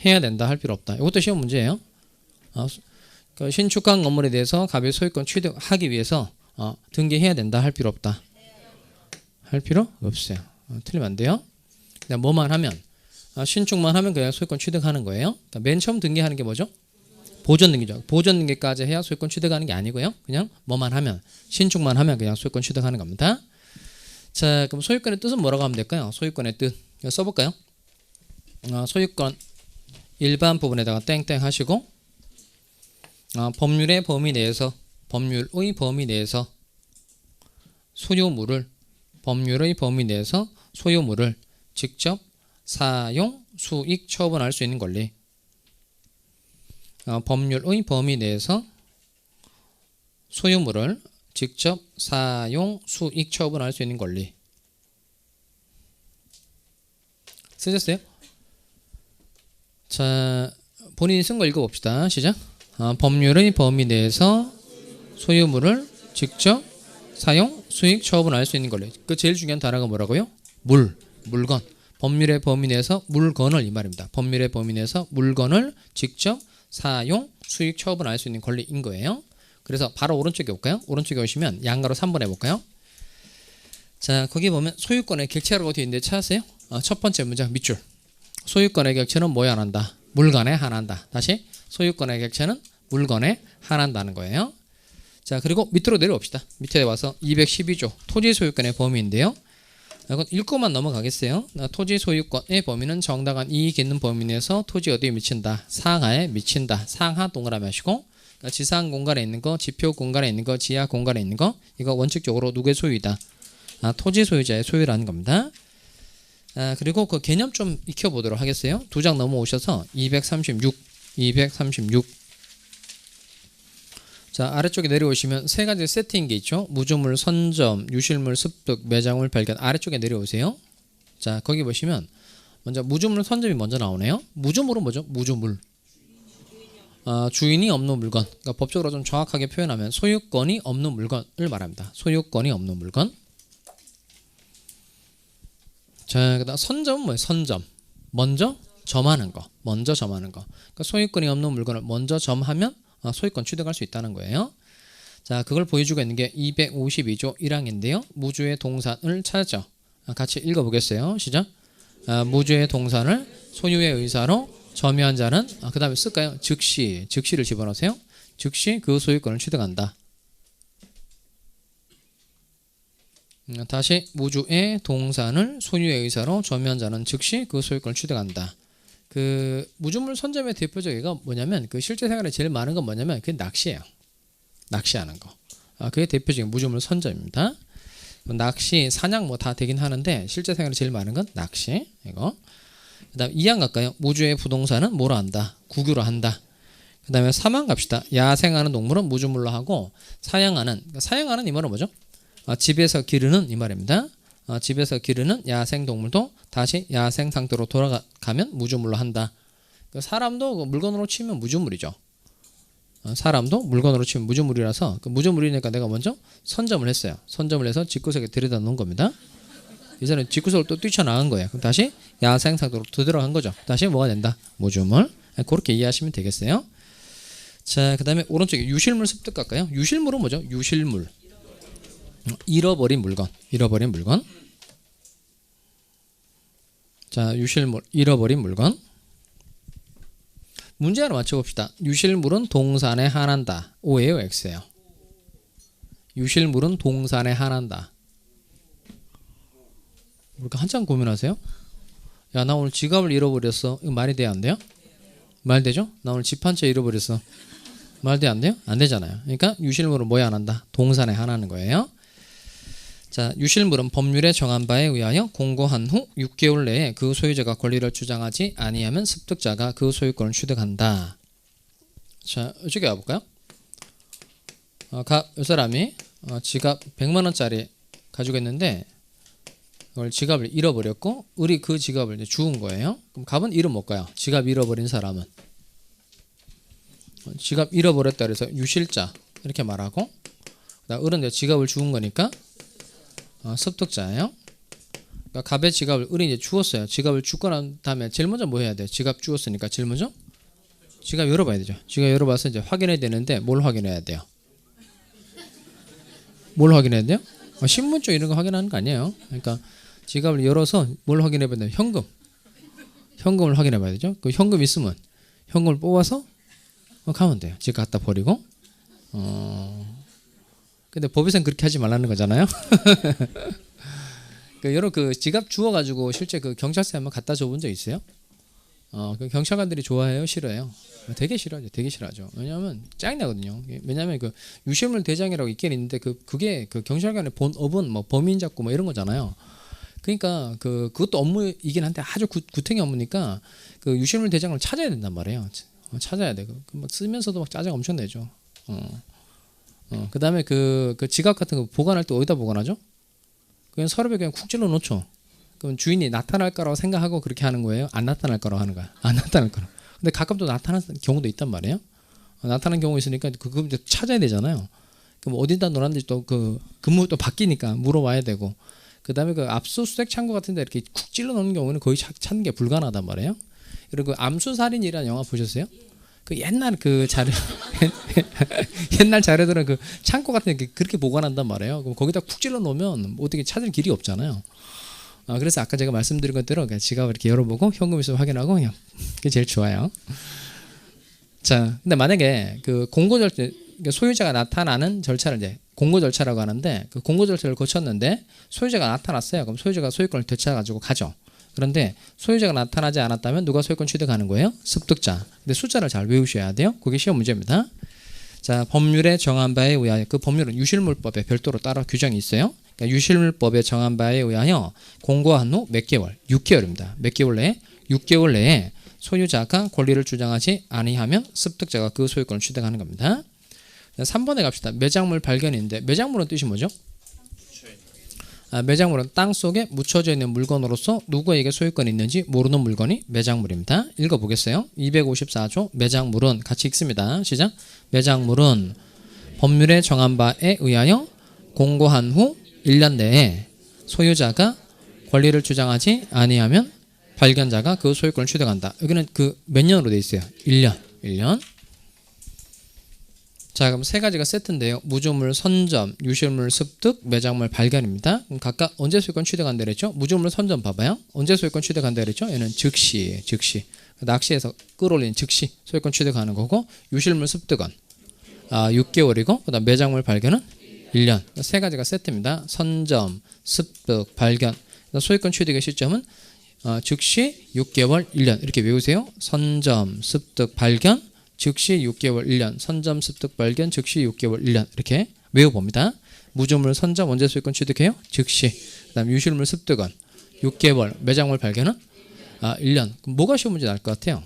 해야 된다? 할 필요 없다? 이것도 시험 문제예요. 그 신축한 건물에 대해서 갑의 소유권 취득하기 위해서 등기해야 된다? 할 필요 없다? 할 필요 없어요. 틀리면 안 돼요. 그냥 뭐만 하면 신축만 하면 그냥 소유권 취득하는 거예요. 그러니까 맨 처음 등기하는 게 뭐죠? 보존 등기죠. 보존 등기까지 해야 소유권 취득하는 게 아니고요. 그냥 뭐만 하면 신축만 하면 그냥 소유권 취득하는 겁니다. 자, 그럼 소유권의 뜻은 뭐라고 하면 될까요? 소유권의 뜻 이거 써볼까요? 소유권 일반 부분에다가 땡땡 하시고 법률의 범위 내에서 법률의 범위 내에서 소유물을 법률의 범위 내에서 소유물을 직접 사용, 수익, 처분할 수 있는 권리. 법률의 범위 내에서 소유물을 직접 사용, 수익, 처분할 수 있는 권리. 쓰셨어요? 자, 본인이 쓴 거 읽어봅시다. 시작. 법률의 범위 내에서 소유물을 직접 사용, 수익, 처분할 수 있는 권리. 그 제일 중요한 단어가 뭐라고요? 물건. 법률의 범위 내에서 물건을 이 말입니다. 법률의 범위 내에서 물건을 직접 사용, 수익, 처분할 수 있는 권리인 거예요. 그래서 바로 오른쪽에 올까요? 오른쪽에 오시면 양가로 3번 해볼까요? 자, 거기 보면 소유권의 객체라고 되어 있는데 찾았어요? 첫 번째 문장 밑줄. 소유권의 객체는 뭐에 한한다? 물건에 한한다. 다시 소유권의 객체는 물건에 한한다는 거예요. 자, 그리고 밑으로 내려옵시다. 밑에 와서 212조 토지 소유권의 범위인데요. 이건 읽고만 넘어가겠어요. 토지 소유권의 범위는 정당한 이익이 있는 범위 내에서 토지 어디에 미친다? 상하에 미친다. 상하 동그라미 하시고 지상 공간에 있는 거, 지표 공간에 있는 거, 지하 공간에 있는 거 이거 원칙적으로 누구의 소유이다? 토지 소유자의 소유라는 겁니다. 그리고 그 개념 좀 익혀보도록 하겠어요. 두 장 넘어오셔서 236 자, 아래쪽에 내려오시면 세 가지 세트인 게 있죠. 무주물, 선점, 유실물, 습득, 매장물 발견. 아래쪽에 내려오세요. 자, 거기 보시면 먼저 무주물, 선점이 먼저 나오네요. 무주물은 뭐죠? 무주물. 주인이 없는 물건. 그러니까 법적으로 좀 정확하게 표현하면 소유권이 없는 물건을 말합니다. 소유권이 없는 물건. 자, 그다음 선점은 뭐예요? 선점. 먼저 점하는 거. 그러니까 소유권이 없는 물건을 먼저 점하면 소유권 취득할 수 있다는 거예요. 자, 그걸 보여주고 있는 게 252조 1항인데요. 무주의 동산을 찾죠. 같이 읽어보겠어요. 시작. 무주의 동산을 소유의 의사로 점유한 자는 그 다음에 쓸까요? 즉시를 집어넣으세요. 즉시 그 소유권을 취득한다. 다시 무주의 동산을 소유의 의사로 점유한 자는 즉시 그 소유권을 취득한다. 그 무주물 선점의 대표적인 뭐냐면 그 실제 생활에 제일 많은 건 뭐냐면 그게 낚시예요. 낚시하는 거. 그게 대표적인 무주물 선점입니다. 낚시, 사냥 뭐 다 되긴 하는데 실제 생활에 제일 많은 건 낚시. 이거. 그다음 2항 갈까요? 무주의 부동산은 뭐로 한다? 국유로 한다. 그다음에 3항 갑시다. 야생하는 동물은 무주물로 하고 사냥하는 이 말은 뭐죠? 집에서 기르는 이 말입니다. 집에서 기르는 야생 동물도 다시 야생 상태로 돌아가면 무주물로 한다. 사람도 물건으로 치면 무주물이죠. 사람도 물건으로 치면 무주물이라서 그 무주물이니까 내가 먼저 선점을 했어요. 선점을 해서 집구석에 들여다 놓은 겁니다. 이 사람은 집구석을 또 뛰쳐나간 거예요. 그럼 다시 야생 상태로 들어간 거죠. 다시 뭐가 된다? 무주물. 그렇게 이해하시면 되겠어요. 자, 그 다음에 오른쪽에 유실물 습득 갈까요? 유실물은 뭐죠? 유실물. 잃어버린 물건. 자, 유실물, 잃어버린 물건. 문제 하나 맞춰봅시다. 유실물은 동산에 한한다. O예요, X예요? 유실물은 동산에 한한다. 그러니까 한참 고민하세요? 야, 나 오늘 지갑을 잃어버렸어. 이거 말이 돼야 안 돼요? 말 되죠? 나 오늘 집 한 채 잃어버렸어. 말 돼 안 돼요? 안 되잖아요. 그러니까 유실물은 뭐에 한한다? 동산에 한하는 거예요. 자, 유실물은 법률에 정한 바에 의하여 공고한 후 6개월 내에 그 소유자가 권리를 주장하지 아니하면 습득자가 그 소유권을 취득한다. 자, 이쪽에 와볼까요? 이 사람이 지갑 100만 원짜리 가지고 있는데 이걸 지갑을 잃어버렸고 을이 그 지갑을 이제 주운 거예요. 그럼 갑은 잃은 뭘까요? 지갑 잃어버린 사람은 지갑 잃어버렸다 그래서 유실자 이렇게 말하고 그다음 을은 지갑을 주운 거니까 습득자예요. 그러니까 갑의 지갑을 을이 이제 주었어요. 지갑을 주고 난 다음에 제일 먼저 뭐 해야 돼? 지갑 주었으니까 제일 먼저 지갑 열어봐야 되죠. 지갑 열어봐서 이제 확인해야 되는데 뭘 확인해야 돼요? 뭘 확인해야 돼요? 신분증 이런 거 확인하는 거 아니에요. 그러니까 지갑을 열어서 뭘 확인해봐야 돼요? 현금을 확인해봐야 되죠. 그 현금 있으면 현금을 뽑아서 가면 돼요. 집 갖다 버리고. 근데 법에서는 그렇게 하지 말라는 거잖아요. 여러 그 지갑 주워가지고 실제 그 경찰서에 한번 갖다 줘본 적 있어요? 그 경찰관들이 좋아해요, 싫어해요? 되게 싫어하죠. 되게 싫어하죠. 왜냐하면 짜증나거든요. 왜냐하면 그 유실물 대장이라고 있긴 있는데 그게 그 경찰관의 본 업은 뭐 범인 잡고 뭐 이런 거잖아요. 그러니까 그것도 업무이긴 한데 아주 구탱이 업무니까 그 유실물 대장을 찾아야 된단 말이에요. 찾아야 돼. 막 쓰면서도 막 짜증 엄청 내죠. 그다음에 그 지갑 같은 거 보관할 때 어디다 보관하죠? 그냥 서랍에 그냥 쿡 찔러 놓죠. 그럼 주인이 나타날 거라고 생각하고 그렇게 하는 거예요? 안 나타날 거라고 하는 거야? 안 나타날 거라고. 근데 가끔 또 나타나는 경우도 있단 말이에요. 나타나는 경우 있으니까 그거 이제 찾아야 되잖아요. 그럼 어디다 놓았는지 또 그 근무 또 바뀌니까 물어봐야 되고. 그다음에 그 압수수색 창고 같은데 이렇게 쿡 찔러 놓는 경우는 거의 찾는 게 불가능하단 말이에요. 그리고 암수살인이라는 영화 보셨어요? 그 옛날 그 자료 옛날 자료들은 그 창고 같은 데 그렇게 보관한단 말이에요. 그럼 거기다 쿡 찔러 놓으면 어떻게 찾을 길이 없잖아요. 그래서 아까 제가 말씀드린 것대로 그냥 지갑을 이렇게 열어보고 현금 있으면 확인하고 그냥 그게 제일 좋아요. 자, 근데 만약에 그 공고 절차, 소유자가 나타나는 절차를 이제 공고 절차라고 하는데 그 공고 절차를 거쳤는데 소유자가 나타났어요. 그럼 소유자가 소유권을 되찾아가지고 가죠. 그런데 소유자가 나타나지 않았다면 누가 소유권 취득하는 거예요? 습득자. 근데 숫자를 잘 외우셔야 돼요. 그게 시험 문제입니다. 자, 법률에 정한 바에 의하여 그 법률은 유실물법에 별도로 따로 규정이 있어요. 그러니까 유실물법에 정한 바에 의하여 공고한 후 몇 개월? 6개월입니다. 몇 개월 내에? 6개월 내에 소유자가 권리를 주장하지 아니하면 습득자가 그 소유권을 취득하는 겁니다. 3번에 갑시다. 매장물 발견인데 매장물은 뜻이 뭐죠? 매장물은 땅속에 묻혀져 있는 물건으로서 누구에게 소유권이 있는지 모르는 물건이 매장물입니다. 읽어보겠어요. 254조 매장물은 같이 읽습니다. 시작. 매장물은 법률에 정한 바에 의하여 공고한 후 1년 내에 소유자가 권리를 주장하지 아니하면 발견자가 그 소유권을 취득한다. 여기는 그 몇 년으로 되어 있어요? 1년. 자, 그럼 세 가지가 세트인데요. 무주물 선점, 유실물 습득, 매장물 발견입니다. 그럼 각각 언제 소유권 취득한다 그랬죠? 무주물 선점 봐봐요. 언제 소유권 취득한다 그랬죠? 얘는 즉시. 낚시에서 끌어올린 즉시 소유권 취득하는 거고, 유실물 습득은 6개월이고, 그다음 매장물 발견은 1년. 세 가지가 세트입니다. 선점, 습득, 발견. 소유권 취득의 시점은 즉시 6개월 1년 이렇게 외우세요. 선점, 습득, 발견, 즉시 6개월 1년, 선점, 습득, 발견, 즉시 6개월 1년 이렇게 외워봅니다. 무주물 선점 언제 소유권 취득해요? 즉시. 그 다음 유실물 습득은 6개월, 매장물 발견은 1년. 그럼 뭐가 시험 문제 날 것 같아요?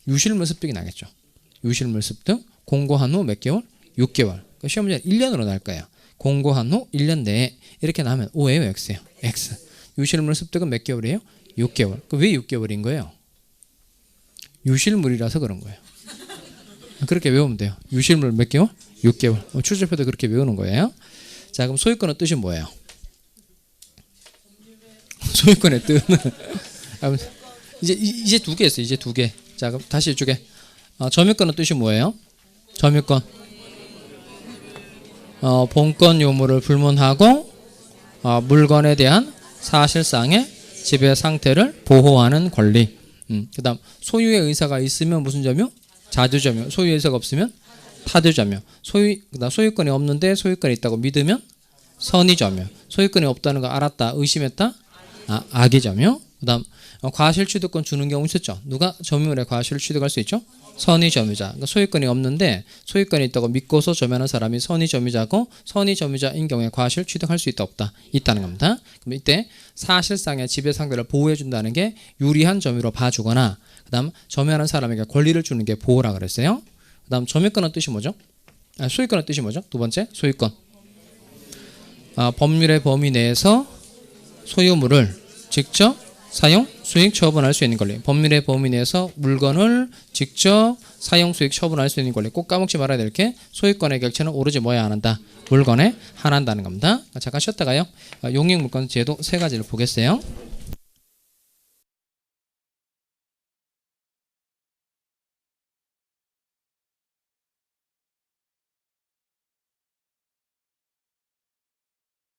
유실물 습득이 나겠죠. 유실물 습득 공고한 후 몇 개월? 6개월. 그러니까 시험 문제는 1년으로 날 거예요. 공고한 후 1년 내에 이렇게 나면 O예요, X예요? X. 유실물 습득은 몇 개월이에요? 6개월. 왜 6개월인 거예요? 유실물이라서 그런 거예요. 그렇게 외우면 돼요. 유실물 몇 개월? 6개월. 출제표도 그렇게 외우는 거예요. 자, 그럼 소유권의 뜻이 뭐예요? 소유권의 뜻은 이제 두 개 있어요. 이제 두 개. 자, 그럼 다시 이쪽에 점유권의 뜻이 뭐예요? 점유권. 본권 유무를 불문하고 물건에 대한 사실상의 지배 상태를 보호하는 권리. 그다음 소유의 의사가 있으면 무슨 점유? 자주점유. 소유의 의사가 없으면 타주점유. 그다음 소유권이 없는데 소유권이 있다고 믿으면 선의점유. 소유권이 없다는 거 알았다, 의심했다, 악의점유. 그다음 과실 취득권 주는 경우 있었죠. 누가 점유물의 과실을 취득할 수 있죠? 선의점유자. 그러니까 소유권이 없는데 소유권이 있다고 믿고서 점유하는 사람이 선의점유자고, 선의점유자인 경우에 과실 취득할 수 있다 없다? 있다는 겁니다. 그럼 이때 사실상의 지배 상대를 보호해 준다는 게 유리한 점유로 봐주거나, 그 다음 점유하는 사람에게 권리를 주는 게 보호라 그랬어요. 그 다음 점유권의 뜻이 뭐죠? 소유권의 뜻이 뭐죠? 두 번째 소유권. 법률의 범위 내에서 소유물을 직접 사용, 수익, 처분할 수 있는 권리. 법률의 범위 내에서 물건을 직접 사용, 수익, 처분할 수 있는 권리. 꼭 까먹지 말아야 될 게 소유권의 객체는 오로지 뭐야 안 한다? 물건에 한한다는 겁니다. 잠깐 쉬었다가요. 용익 물건 제도 세 가지를 보겠어요.